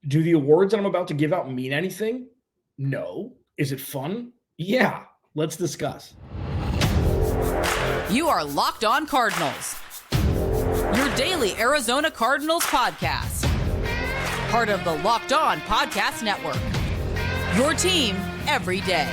Do the awards that I'm about to give out mean anything? No. Is it fun? Yeah. Let's discuss. You are Locked On Cardinals, your daily Arizona Cardinals podcast. Part of the Locked On Podcast Network, your team every day.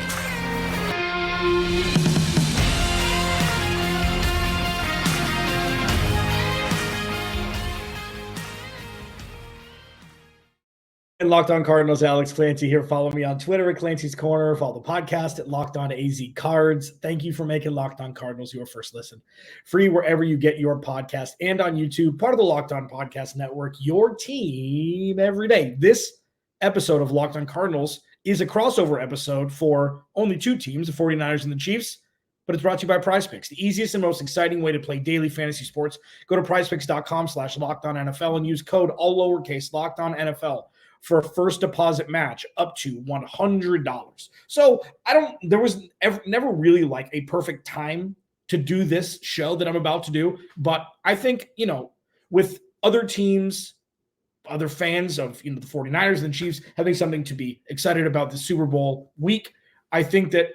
And Locked On Cardinals, Alex Clancy here. Follow me on Twitter at Clancy's Corner. Follow the podcast at Locked On AZ Cards. Thank you for making Locked On Cardinals your first listen. Free wherever you get your podcast and on YouTube. Part of the Locked On Podcast Network, your team every day. This episode of Locked On Cardinals is a crossover episode for only two teams, the 49ers and the Chiefs, but it's brought to you by PrizePicks, the easiest and most exciting way to play daily fantasy sports. Go to prizepicks.com/LockedOnNFL and use code all lowercase LockedOnNFL for a first deposit match up to $100. So there was never really like a perfect time to do this show that I'm about to do. But I think, with other teams, other fans of, the 49ers and the Chiefs having something to be excited about the Super Bowl week, I think that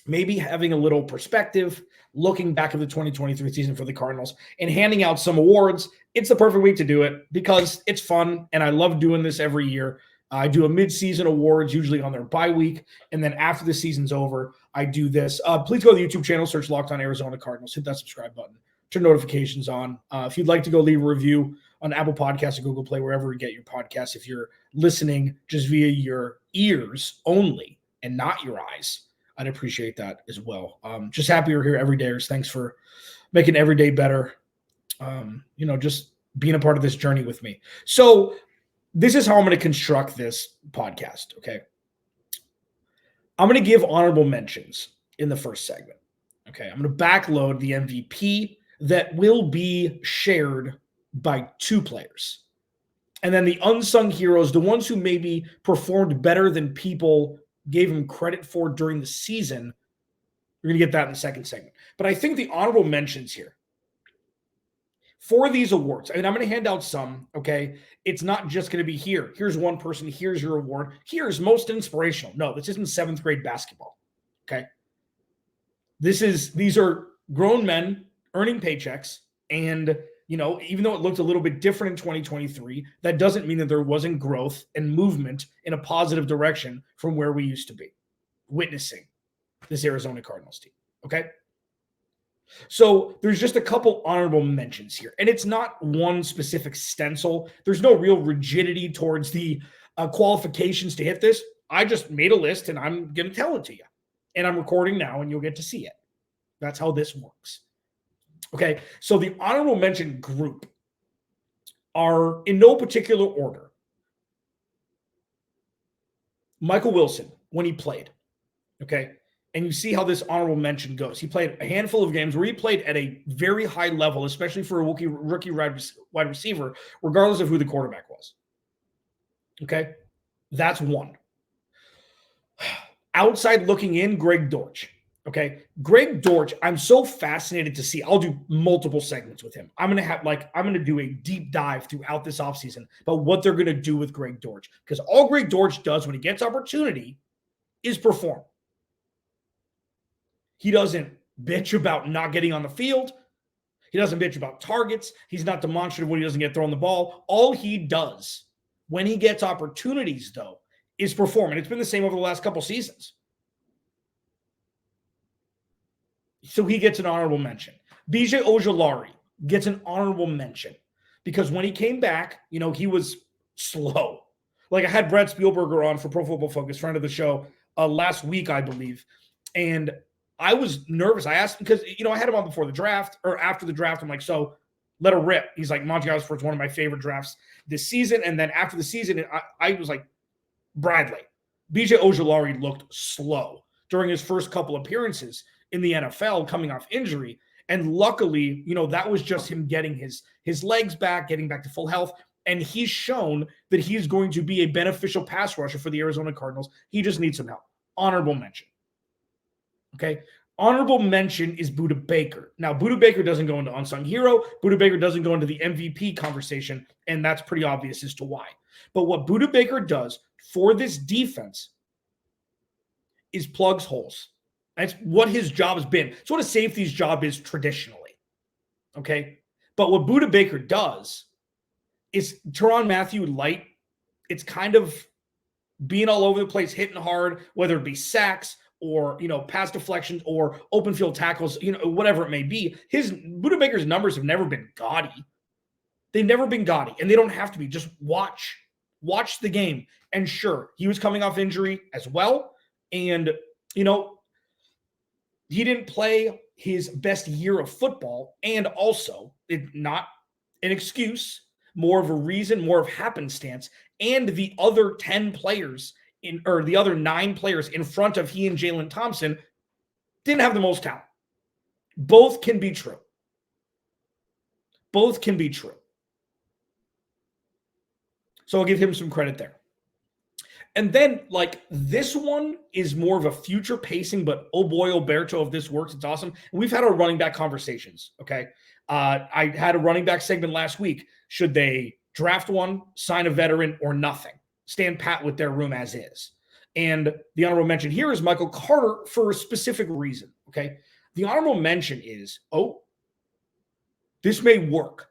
maybe having a little perspective, looking back at the 2023 season for the Cardinals and handing out some awards, it's the perfect week to do it because it's fun and I love doing this every year. I do a mid-season awards, usually on their bye week, and then after the season's over, I do this. Please go to the YouTube channel, search Locked On Arizona Cardinals, hit that subscribe button, turn notifications on. If you'd like to go leave a review on Apple Podcasts or Google Play, wherever you get your podcasts, if you're listening just via your ears only and not your eyes, I'd appreciate that as well. Just happy you're here every day. Thanks for making every day better. Just being a part of this journey with me. So this is how I'm going to construct this podcast, okay? I'm going to give honorable mentions in the first segment, okay? I'm going to backload the MVP that will be shared by two players. And then the unsung heroes, the ones who maybe performed better than people gave him credit for during the season. We're going to get that in the second segment. But I think the honorable mentions here for these awards, I'm going to hand out some, okay? It's not just going to be here. Here's one person. Here's your award. Here's most inspirational. No, this isn't seventh grade basketball, okay? These are grown men earning paychecks. And, even though it looked a little bit different in 2023, that doesn't mean that there wasn't growth and movement in a positive direction from where we used to be witnessing this Arizona Cardinals team, okay? So there's just a couple honorable mentions here. And it's not one specific stencil. There's no real rigidity towards the qualifications to hit this. I just made a list and I'm going to tell it to you. And I'm recording now and you'll get to see it. That's how this works. Okay, so the honorable mention group are in no particular order. Michael Wilson, when he played, okay? And you see how this honorable mention goes. He played a handful of games where he played at a very high level, especially for a rookie wide receiver, regardless of who the quarterback was. Okay? That's one. Outside looking in, Greg Dortch. Okay? Greg Dortch, I'm so fascinated to see. I'll do multiple segments with him. I'm going to do a deep dive throughout this offseason about what they're going to do with Greg Dortch. Because all Greg Dortch does when he gets opportunity is perform. He doesn't bitch about not getting on the field. He doesn't bitch about targets. He's not demonstrative when he doesn't get thrown the ball. All he does when he gets opportunities, though, is perform. And it's been the same over the last couple seasons. So he gets an honorable mention. BJ Ojulari gets an honorable mention because when he came back, he was slow. Like I had Brett Spielberger on for Pro Football Focus, friend of the show, last week, I believe. And I was nervous. I asked because, I had him on before the draft or after the draft. I'm like, so let her rip. He's like, Monty Osborne's one of my favorite drafts this season. And then after the season, I was like, Bradley. BJ Ojulari looked slow during his first couple appearances in the NFL coming off injury. And luckily, that was just him getting his legs back, getting back to full health. And he's shown that he's going to be a beneficial pass rusher for the Arizona Cardinals. He just needs some help. Honorable mention. Okay. Honorable mention is Budda Baker. Now, Budda Baker doesn't go into unsung hero. Budda Baker doesn't go into the MVP conversation, and that's pretty obvious as to why. But what Budda Baker does for this defense is plugs holes. That's what his job has been. It's what a safety's job is traditionally. Okay? But what Budda Baker does is Tyrann Mathieu light. It's kind of being all over the place, hitting hard, whether it be sacks or, pass deflections or open field tackles, whatever it may be. Budda Baker's numbers have never been gaudy. They've never been gaudy, and they don't have to be. Just watch the game. And sure, he was coming off injury as well. And, he didn't play his best year of football. And also, not an excuse, more of a reason, more of happenstance. And the other 10 players the other 9 players in front of he and Jalen Thompson didn't have the most talent. Both can be true. Both can be true. So I'll give him some credit there. And then, this one is more of a future pacing, but oh boy, Alberto, if this works, it's awesome. And we've had our running back conversations, okay? I had a running back segment last week. Should they draft one, sign a veteran, or nothing? Stand pat with their room as is. And the honorable mention here is Michael Carter for a specific reason, okay? The honorable mention is, this may work.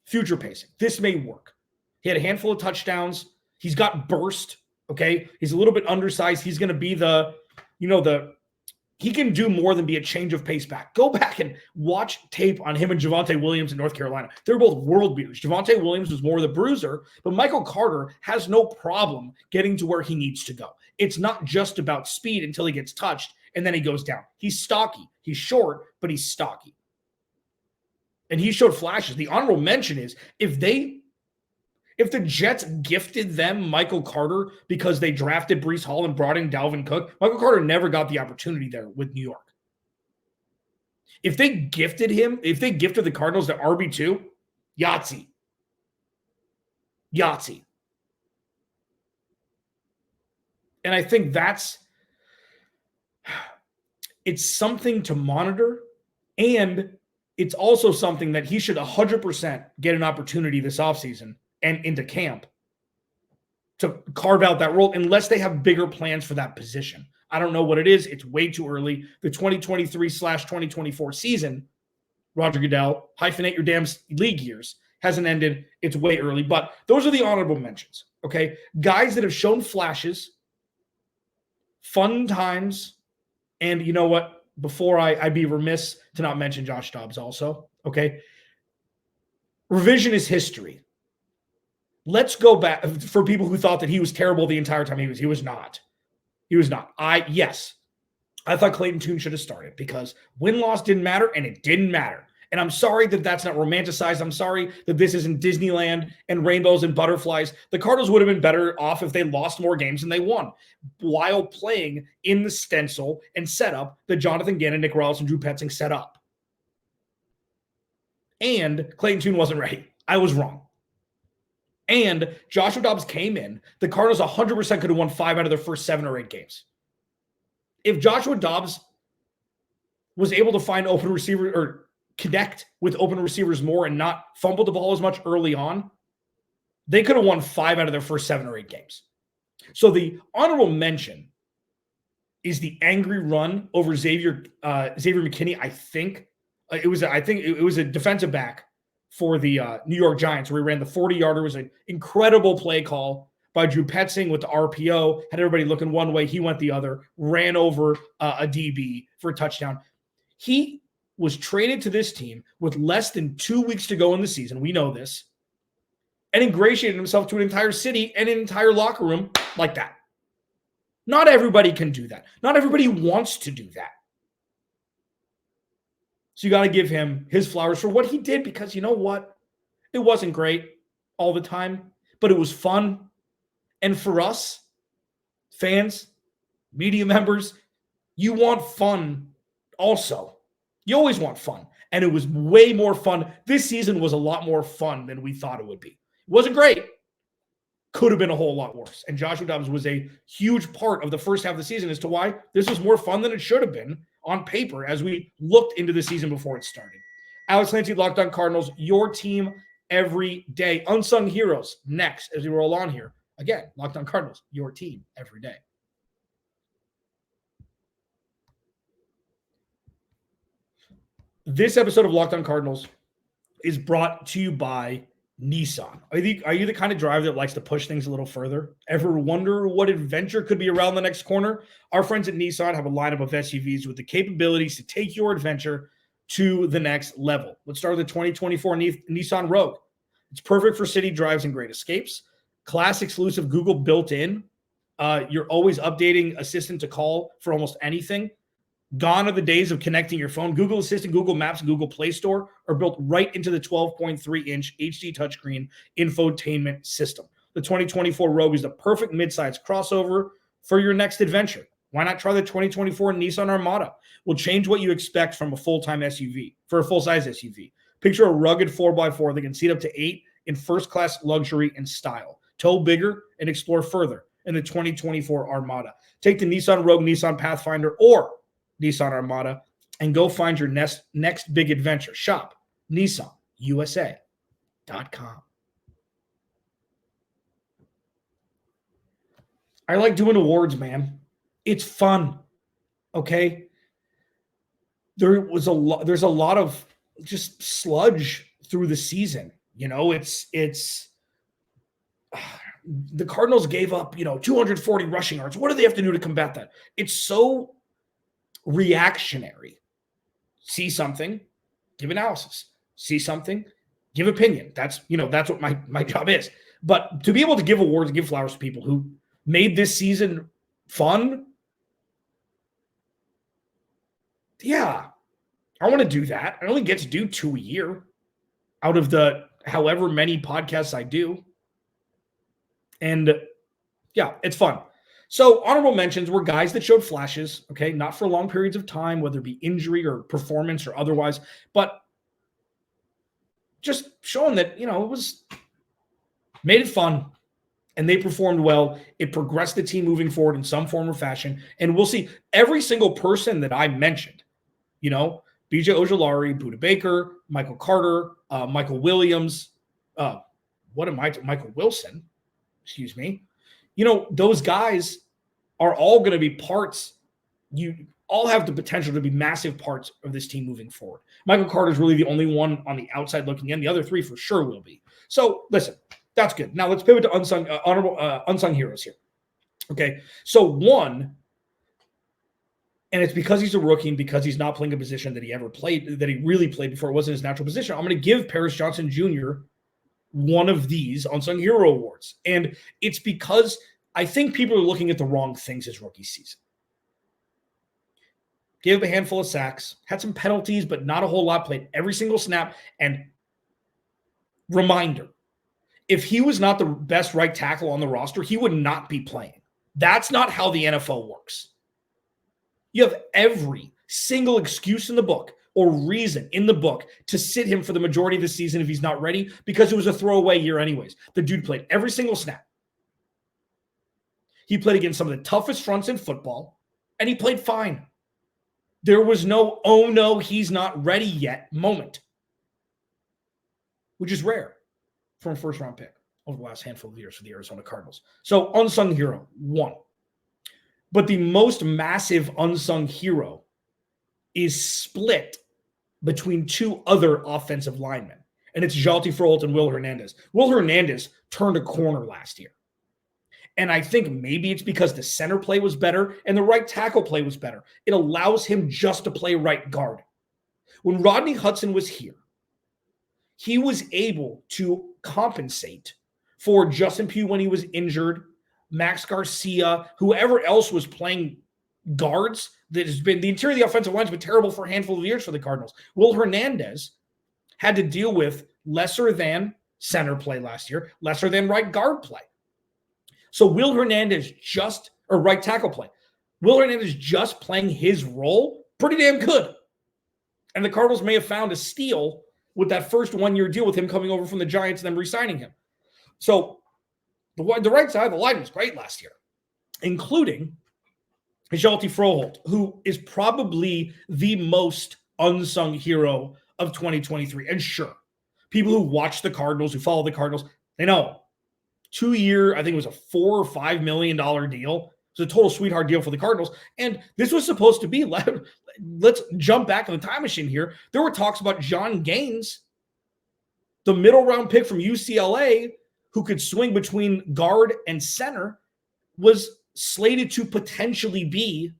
Future pacing. This may work. He had a handful of touchdowns. He's got burst, okay? He's a little bit undersized. He's going to be he can do more than be a change of pace back. Go back and watch tape on him and Javonte Williams in North Carolina. They're both world beaters. Javonte Williams was more the bruiser, but Michael Carter has no problem getting to where he needs to go. It's not just about speed until he gets touched and then he goes down. He's stocky. He's short, but he's stocky. And he showed flashes. The honorable mention is if the Jets gifted them Michael Carter because they drafted Breece Hall and brought in Dalvin Cook, Michael Carter never got the opportunity there with New York. If they gifted the Cardinals to RB2, Yahtzee. And I think it's something to monitor, and it's also something that he should 100% get an opportunity this offseason and into camp to carve out that role unless they have bigger plans for that position. I don't know what it is. It's way too early. The 2023/2024 season, Roger Goodell, hyphenate your damn league years, hasn't ended. It's way early. But those are the honorable mentions, okay? Guys that have shown flashes, fun times, and you know what? Before I be remiss to not mention Josh Dobbs also, okay? Revisionist history. Let's go back for people who thought that he was terrible the entire time. He was not. I thought Clayton Tune should have started because win-loss didn't matter, and it didn't matter. And I'm sorry that that's not romanticized. I'm sorry that this isn't Disneyland and rainbows and butterflies. The Cardinals would have been better off if they lost more games than they won while playing in the stencil and setup that Jonathan Gannon, Nick Rawls, and Drew Petzing set up. And Clayton Tune wasn't ready. I was wrong. And Joshua Dobbs came in. The Cardinals 100% could have won 5 out of their first 7 or 8 games. If Joshua Dobbs was able to find open receiver or connect with open receivers more and not fumble the ball as much early on, they could have won 5 out of their first 7 or 8 games. So the honorable mention is the angry run over Xavier McKinney. I think it was a defensive back for the New York Giants, where he ran the 40-yarder. It was an incredible play call by Drew Petzing with the RPO, had everybody looking one way, he went the other, ran over a DB for a touchdown. He was traded to this team with less than 2 weeks to go in the season. We know this. And ingratiated himself to an entire city and an entire locker room like that. Not everybody can do that. Not everybody wants to do that. So you got to give him his flowers for what he did, because you know what? It wasn't great all the time, but it was fun. And for us, fans, media members, you want fun also. You always want fun. And it was way more fun. This season was a lot more fun than we thought it would be. It wasn't great. Could have been a whole lot worse. And Joshua Dobbs was a huge part of the first half of the season as to why this was more fun than it should have been on paper as we looked into the season before it started. Alex Clancy, Locked On Cardinals, your team every day. Unsung heroes next as we roll on here. Again, Locked On Cardinals, your team every day. This episode of Locked On Cardinals is brought to you by Nissan. Are you the kind of driver that likes to push things a little further? Ever wonder what adventure could be around the next corner? Our friends at Nissan have a lineup of SUVs with the capabilities to take your adventure to the next level. Let's start with the 2024 Nissan Rogue. It's perfect for city drives and great escapes. Class exclusive Google built-in. You're always updating Assistant to call for almost anything. Gone are the days of connecting your phone. Google Assistant, Google Maps, and Google Play Store are built right into the 12.3-inch HD touchscreen infotainment system. The 2024 Rogue is the perfect midsize crossover for your next adventure. Why not try the 2024 Nissan Armada? We'll change what you expect from a full-time SUV, for a full-size SUV. Picture a rugged 4x4 that can seat up to 8 in first-class luxury and style. Tow bigger and explore further in the 2024 Armada. Take the Nissan Rogue, Nissan Pathfinder, or Nissan Armada and go find your next big adventure. Shop NissanUSA.com. I like doing awards, man. It's fun. Okay. There's a lot of just sludge through the season. You know, it's the Cardinals gave up, 240 rushing yards. What do they have to do to combat that? It's so reactionary. See something, give analysis. See something, give opinion. That's what my job is. But to be able to give awards and give flowers to people who made this season fun, yeah, I want to do that. I only get to do 2 a year out of the however many podcasts I do. And yeah, it's fun. So honorable mentions were guys that showed flashes, okay, not for long periods of time, whether it be injury or performance or otherwise, but just showing that, it was made it fun and they performed well. It progressed the team moving forward in some form or fashion. And we'll see every single person that I mentioned, BJ Ojulari, Budda Baker, Michael Carter, Michael Williams, Michael Wilson, excuse me. Those guys are all going to be parts. You all have the potential to be massive parts of this team moving forward. Michael Carter is really the only one on the outside looking in. The other three for sure will be. So listen, that's good. Now let's pivot to unsung heroes here. Okay. So one, and it's because he's a rookie and because he's not playing a position that he really played before it wasn't his natural position. I'm going to give Paris Johnson Jr. one of these unsung hero awards. And it's because I think people are looking at the wrong things his rookie season. Gave up a handful of sacks, had some penalties, but not a whole lot, played every single snap. And reminder, if he was not the best right tackle on the roster, he would not be playing. That's not how the NFL works. You have every single excuse in the book or reason in the book to sit him for the majority of the season if he's not ready, because it was a throwaway year anyways. The dude played every single snap. He played against some of the toughest fronts in football, and he played fine. There was no, oh no, he's not ready yet moment, which is rare from a first-round pick over the last handful of years for the Arizona Cardinals. So unsung hero, one. But the most massive unsung hero is split between two other offensive linemen, and it's Jalti Froholt and Will Hernandez. Will Hernandez turned a corner last year. And I think maybe it's because the center play was better and the right tackle play was better. It allows him just to play right guard. When Rodney Hudson was here, he was able to compensate for Justin Pugh when he was injured, Max Garcia, whoever else was playing guards. That has been the interior of the offensive line has been terrible for a handful of years for the Cardinals. Will Hernandez had to deal with lesser than center play last year, lesser than right guard play. So Will Hernandez right tackle play. Will Hernandez just playing his role pretty damn good. And the Cardinals may have found a steal with that first 1-year deal with him coming over from the Giants and then re-signing him. So the right side of the line was great last year, including Hjalti Froholt, who is probably the most unsung hero of 2023. And sure, people who watch the Cardinals, who follow the Cardinals, they know 2-year, I think it was a $4 or $5 million deal. It was a total sweetheart deal for the Cardinals. And this was supposed to be, let's jump back in the time machine here. There were talks about John Gaines, the middle round pick from UCLA, who could swing between guard and center, was slated to potentially be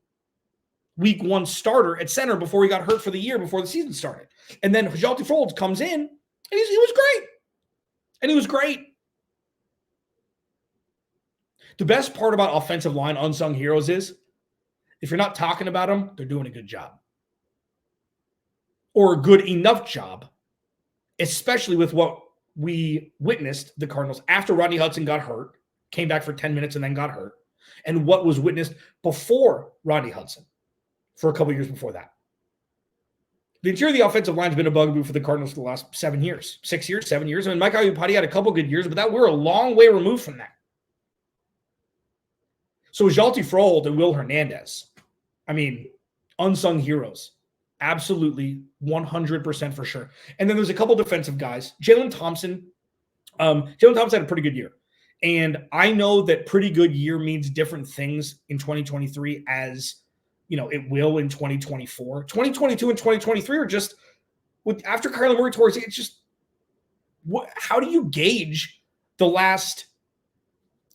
week 1 starter at center before he got hurt for the year before the season started. And then Hjalti Froholt comes in, and he was great. And he was great. The best part about offensive line unsung heroes is if you're not talking about them, they're doing a good job. Or a good enough job, especially with what we witnessed the Cardinals after Rodney Hudson got hurt, came back for 10 minutes and then got hurt, and what was witnessed before Rodney Hudson for a couple years before that. The interior of the offensive line has been a bugaboo for the Cardinals for the last 7 years. I mean, Mike Iupati had a couple good years, but we're a long way removed from that. So Hjalti Froholt and Will Hernandez, I mean, unsung heroes. Absolutely, 100% for sure. And then there's a couple defensive guys. Jalen Thompson had a pretty good year. And I know that pretty good year means different things in 2023 as, it will in 2024. 2022 and 2023 are just, after Kyler Murray towards it's just, how do you gauge the last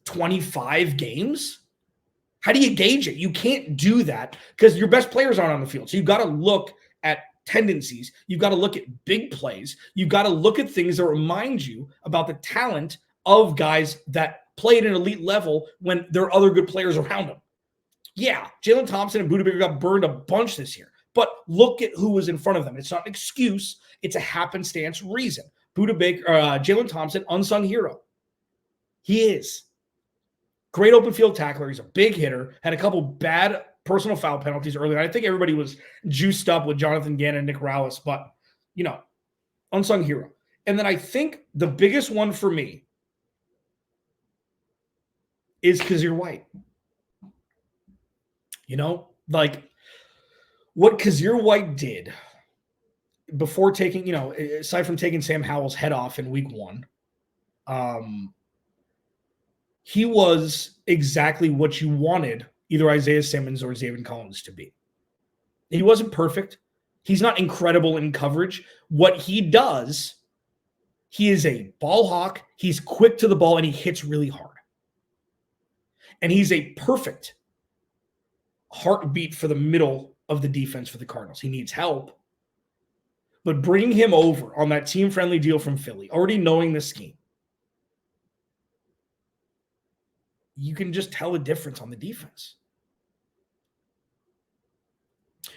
25 games? How do you gauge it? You can't do that because your best players aren't on the field. So you've got to look at tendencies. You've got to look at big plays. You've got to look at things that remind you about the talent of guys that play at an elite level when there are other good players around them. Yeah, Jalen Thompson and Budda Baker got burned a bunch this year, but look at who was in front of them. It's not an excuse. It's a happenstance reason. Jalen Thompson, unsung hero. He is. Great open field tackler. He's a big hitter. Had a couple bad personal foul penalties earlier. I think everybody was juiced up with Jonathan Gannon and Nick Rallis, but, unsung hero. And then I think the biggest one for me is Kyzir White. What Kyzir White did before taking, aside from taking Sam Howell's head off in week 1, he was exactly what you wanted either Isaiah Simmons or Zaven Collins to be. He wasn't perfect. He's not incredible in coverage. What he does, he is a ball hawk. He's quick to the ball, and he hits really hard. And he's a perfect heartbeat for the middle of the defense for the Cardinals. He needs help. But bringing him over on that team-friendly deal from Philly, already knowing the scheme, you can just tell a difference on the defense.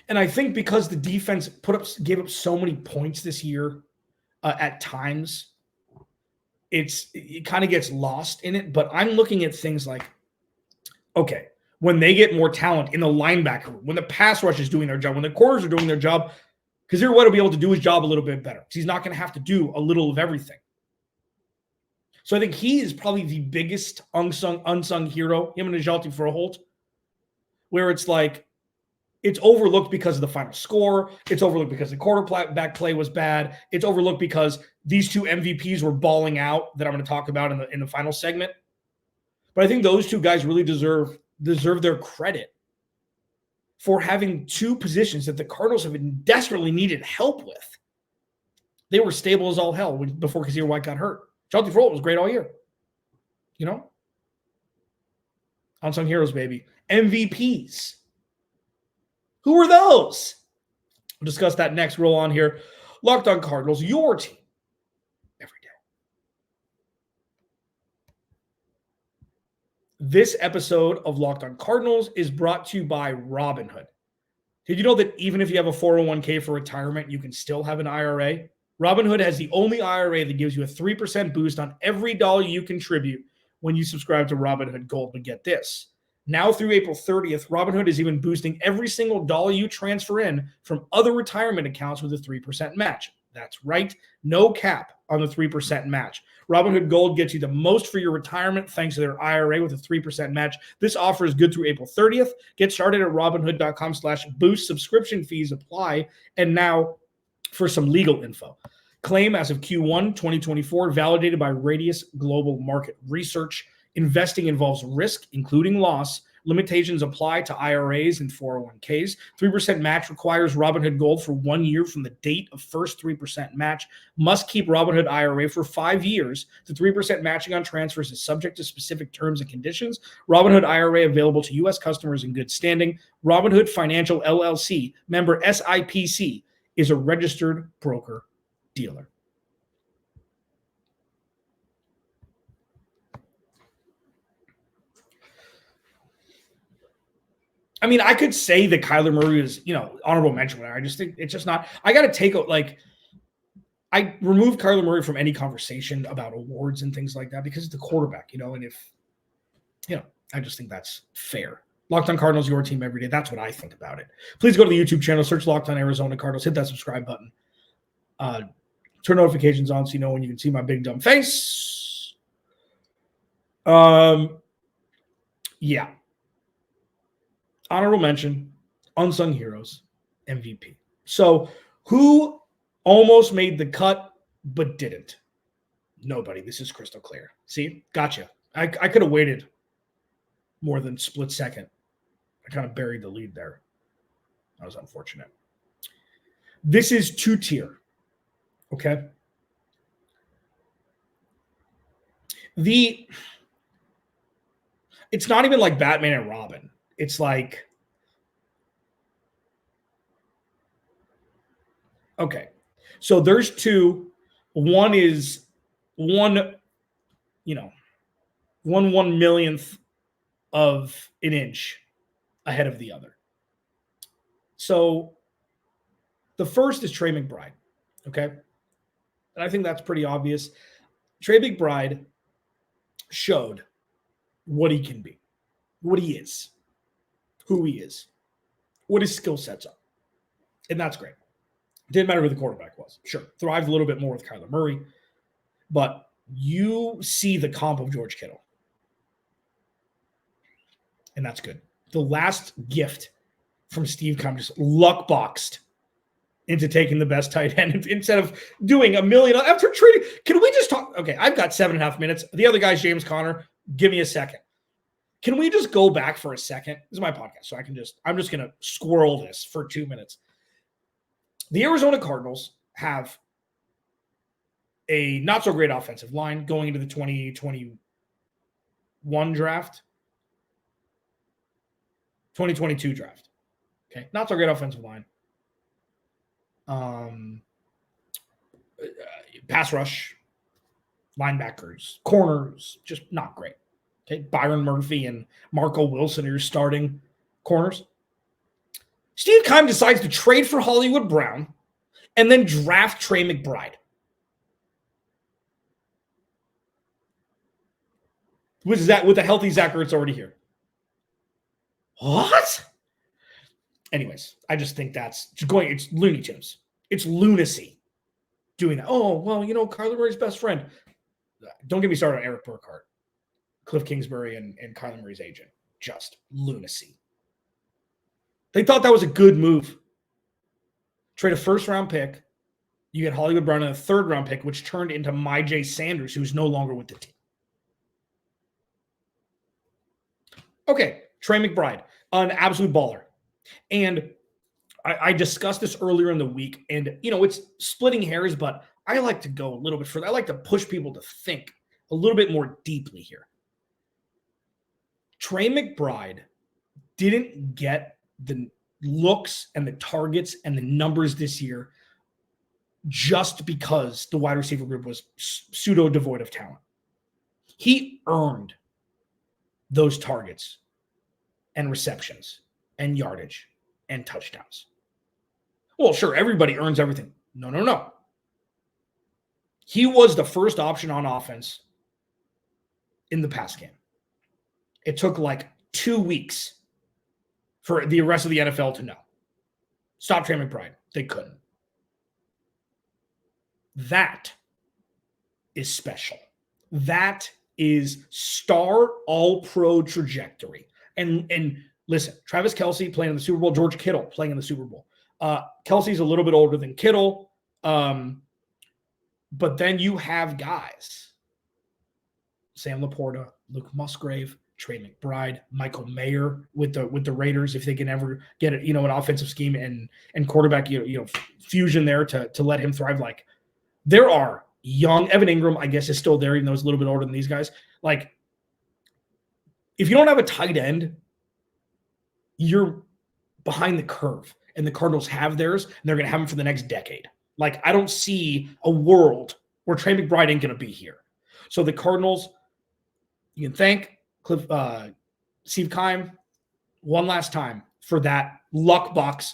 And I think because the defense gave up so many points this year at times, it kind of gets lost in it. But I'm looking at things like, okay, when they get more talent in the linebacker room, when the pass rush is doing their job, when the corners are doing their job, Kyzir White will be able to do his job a little bit better. He's not going to have to do a little of everything. So I think he is probably the biggest unsung hero, him and Hjalti Froholt, where it's like it's overlooked because of the final score. It's overlooked because the quarterback play was bad. It's overlooked because these two MVPs were balling out that I'm going to talk about in the final segment. But I think those two guys really deserve their credit for having two positions that the Cardinals have been desperately needed help with. They were stable as all hell before Kyzir White got hurt. Hjalti Froholt was great all year. Unsung heroes, baby. MVPs. Who are those? We'll discuss that next. Roll on here. Locked On Cardinals, your team every day. This episode of Locked On Cardinals is brought to you by Robinhood. Did you know that even if you have a 401k for retirement, you can still have an IRA? Robinhood has the only IRA that gives you a 3% boost on every dollar you contribute when you subscribe to Robinhood Gold. But get this. Now through April 30th, Robinhood is even boosting every single dollar you transfer in from other retirement accounts with a 3% match. That's right. No cap on the 3% match. Robinhood Gold gets you the most for your retirement thanks to their IRA with a 3% match. This offer is good through April 30th. Get started at robinhood.com/boost. Subscription fees apply. And now for some legal info. Claim as of Q1 2024, validated by Radius Global Market Research. Investing involves risk, including loss. Limitations apply to IRAs and 401ks. 3% match requires Robinhood Gold for 1 year from the date of first 3% match. Must keep Robinhood IRA for 5 years. The 3% matching on transfers is subject to specific terms and conditions. Robinhood IRA available to U.S. customers in good standing. Robinhood Financial LLC, member SIPC, is a registered broker dealer. I mean, I could say that Kyler Murray is, honorable mention. I just think it's just not. I got to take I remove Kyler Murray from any conversation about awards and things like that because it's the quarterback, and if, I just think that's fair. Locked On Cardinals, your team every day. That's what I think about it. Please go to the YouTube channel, search Locked On Arizona Cardinals, hit that subscribe button. Turn notifications on so you know when you can see my big dumb face. Yeah. Honorable mention, unsung heroes, MVP. So who almost made the cut but didn't? Nobody. This is crystal clear. See? Gotcha. I could have waited more than split second. I kind of buried the lead there. That was unfortunate. This is 2-tier. Okay? It's not even like Batman and Robin. It's like, okay, so there's two. One is 1/1,000,000th of an inch ahead of the other. So the first is Trey McBride, okay? And I think that's pretty obvious. Trey McBride showed what he can be, what he is, who he is, what his skill sets are. And that's great. Didn't matter who the quarterback was. Sure, thrived a little bit more with Kyler Murray. But you see the comp of George Kittle. And that's good. The last gift from Steve Keim just luck boxed into taking the best tight end instead of doing $1 million after trading. Can we just talk? Okay, I've got 7.5 minutes. The other guy's James Conner. Give me a second. Can we just go back for a second? This is my podcast, so I'm just going to squirrel this for 2 minutes. The Arizona Cardinals have a not so great offensive line going into the 2021 draft, 2022 draft. Okay, not so great offensive line. Pass rush, linebackers, corners, just not great. Okay, Byron Murphy and Marco Wilson are your starting corners. Steve Keim decides to trade for Hollywood Brown and then draft Trey McBride. With a healthy Zach Ertz already here. What? Anyways, I just think it's Looney Tunes. It's lunacy doing that. Oh, well, Kyler Murray's best friend. Don't get me started on Eric Burkhart, Cliff Kingsbury, and Kyler Murray's agent. Just lunacy. They thought that was a good move. Trade a first-round pick. You get Hollywood Brown and a third-round pick, which turned into Myjai Sanders, who's no longer with the team. Okay, Trey McBride, an absolute baller. And I discussed this earlier in the week, and, it's splitting hairs, but I like to go a little bit further. I like to push people to think a little bit more deeply here. Trey McBride didn't get the looks and the targets and the numbers this year just because the wide receiver group was pseudo devoid of talent. He earned those targets and receptions and yardage and touchdowns. Well, sure, everybody earns everything. No. He was the first option on offense in the pass game. It took like 2 weeks for the rest of the NFL to know. Stop Trey McBride. They couldn't. That is special. That is star all-pro trajectory. And listen, Travis Kelce playing in the Super Bowl, George Kittle playing in the Super Bowl. Kelsey's a little bit older than Kittle. But then you have guys, Sam Laporta, Luke Musgrave, Trey McBride, Michael Mayer with the Raiders, if they can ever get an offensive scheme and quarterback fusion there to let him thrive. Like, there are young Evan Ingram, I guess, is still there, even though he's a little bit older than these guys. Like, if you don't have a tight end, you're behind the curve, and the Cardinals have theirs, and they're going to have them for the next decade. Like, I don't see a world where Trey McBride ain't going to be here. So the Cardinals, you can thank Steve Keim one last time for that luck box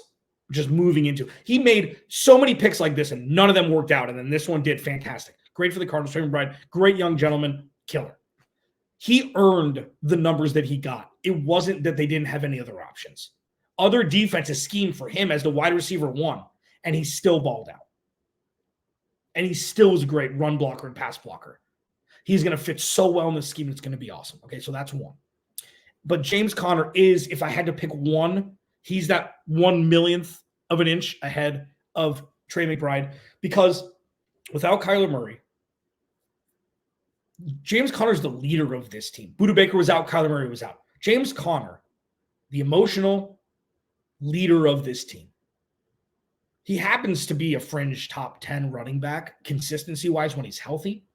just moving into. He made so many picks like this, and none of them worked out, and then this one did fantastic. Great for the Cardinals. Trey McBride, great young gentleman, killer. He earned the numbers that he got. It wasn't that they didn't have any other options. Other defenses schemed for him as the wide receiver 1, and he still balled out. And he still was a great run blocker and pass blocker. He's going to fit so well in this scheme. It's going to be awesome. Okay, so that's one. But James Conner is, if I had to pick one, he's that 1/1,000,000th of an inch ahead of Trey McBride, because without Kyler Murray, James Conner's the leader of this team. Budda Baker was out. Kyler Murray was out. James Conner, the emotional leader of this team. He happens to be a fringe top 10 running back consistency-wise when he's healthy.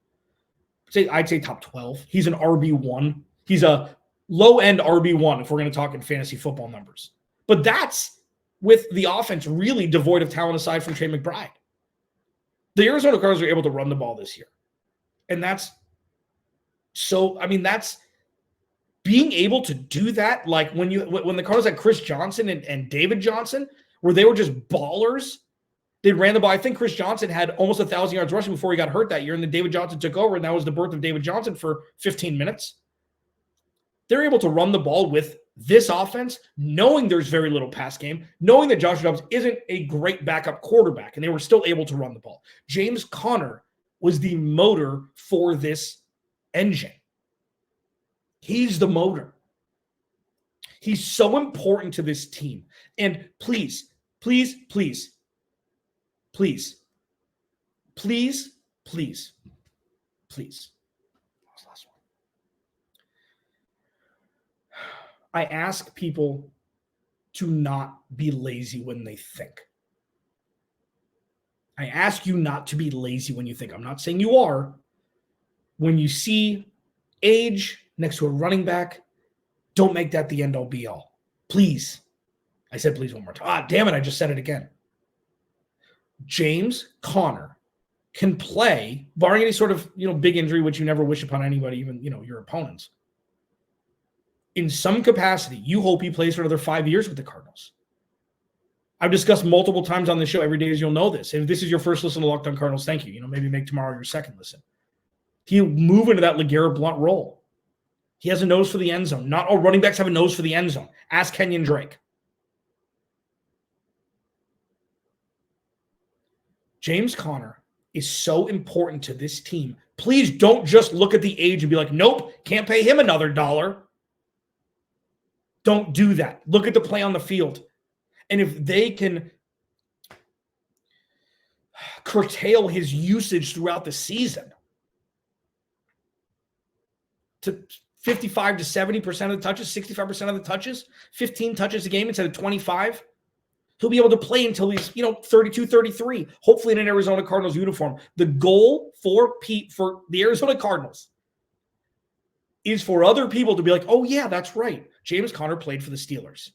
I'd say top 12. He's an RB1. He's a low-end RB1 if we're going to talk in fantasy football numbers. But that's with the offense really devoid of talent aside from Trey McBride. The Arizona Cardinals are able to run the ball this year. And that's being able to do that, like when the Cardinals had Chris Johnson and David Johnson, where they were just ballers. They ran the ball. I think Chris Johnson had almost 1,000 yards rushing before he got hurt that year, and then David Johnson took over, and that was the birth of David Johnson for 15 minutes. They're able to run the ball with this offense, knowing there's very little pass game, knowing that Josh Dobbs isn't a great backup quarterback, and they were still able to run the ball. James Conner was the motor for this engine. He's the motor. He's so important to this team. And please, please, please, please, please, please, please. What was the last one? I ask people to not be lazy when they think. I ask you not to be lazy when you think. I'm not saying you are. When you see age next to a running back, don't make that the end-all be-all. Please. I said please one more time. Damn it, I just said it again. James Conner can play, barring any sort of big injury, which you never wish upon anybody, even your opponents. In some capacity, you hope he plays for another 5 years with the Cardinals. I've discussed multiple times on the show every day, as you'll know this. If this is your first listen to Locked On Cardinals, thank you. Maybe make tomorrow your second listen. He'll move into that LeGarrette Blount role. He has a nose for the end zone. Not all running backs have a nose for the end zone. Ask Kenyon Drake. James Conner is so important to this team. Please don't just look at the age and be like, nope, can't pay him another $1. Don't do that. Look at the play on the field. And if they can curtail his usage throughout the season to 55 to 70% of the touches, 65% of the touches, 15 touches a game instead of 25, he'll be able to play until he's, 32, 33, hopefully in an Arizona Cardinals uniform. The goal for the Arizona Cardinals is for other people to be like, oh, yeah, that's right. James Conner played for the Steelers.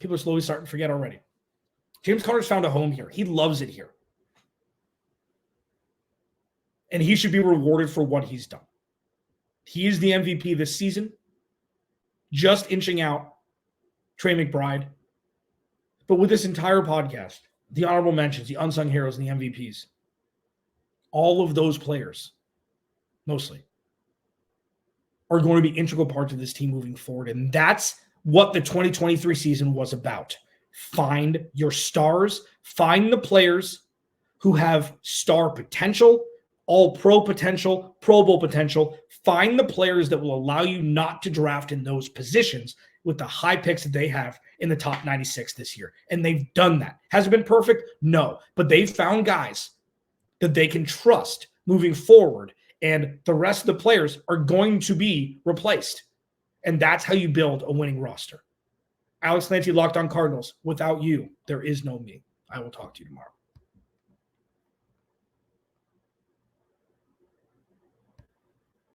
People are slowly starting to forget already. James Conner's found a home here. He loves it here. And he should be rewarded for what he's done. He is the MVP this season, just inching out Trey McBride. But with this entire podcast, the honorable mentions, the unsung heroes, and the MVPs, all of those players, mostly, are going to be integral parts of this team moving forward. And that's what the 2023 season was about. Find your stars, find the players who have star potential, all pro potential, Pro Bowl potential. Find the players that will allow you not to draft in those positions with the high picks that they have in the top 96 this year. And they've done that. Has it been perfect? No. But they've found guys that they can trust moving forward. And the rest of the players are going to be replaced. And that's how you build a winning roster. Alex Clancy, Locked On Cardinals. Without you, there is no me. I will talk to you tomorrow.